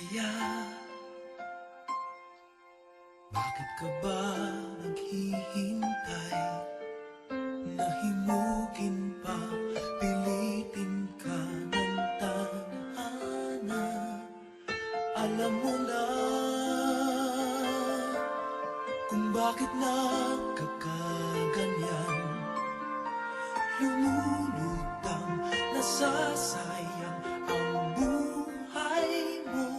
saya? Bakit ka ba naghihintay? Nahimugin pa, pilitin ka ng tadhana. Alam mo na kung bakit nagkakaganyan. Lumulutang, nasasayang ang buhay mo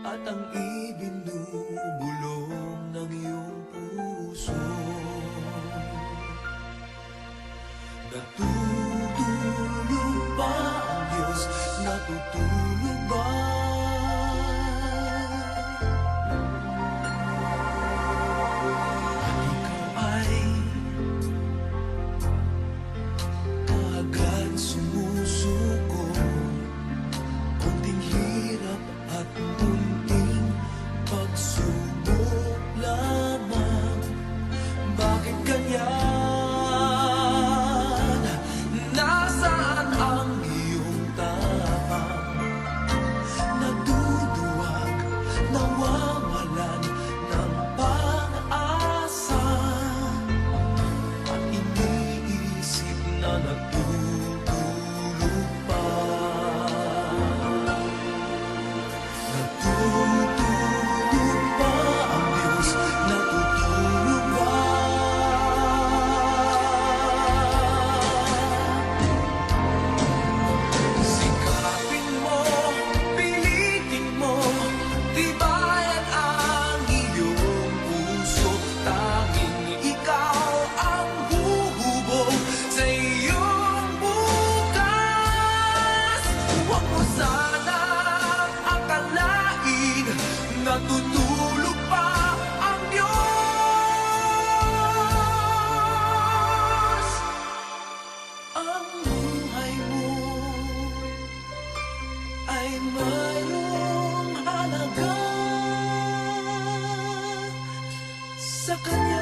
at ang ibinubulong ng iyong puso. Natutulog ba ang Diyos? Natutulog ba? At ikaw ay kaagad sumusuko. Konting hirap at munting pagsubok lamang. Bakit ganyan? Nasaan ang iyong tapang? Naduduwag, nawawalan ng pag-asa, at iniisip na nagtutulog pa. Natutulog ba ang Diyos? Natutulog ba? Sikapin mo, pilitin mo, tibayan ang iyong puso. Tanging ikaw ang huhubog sa iyong bukas. Huwag mo sanang akalain natutulog pa ang Diyos. Ang buhay mo ay mayroong halaga sa Kanya.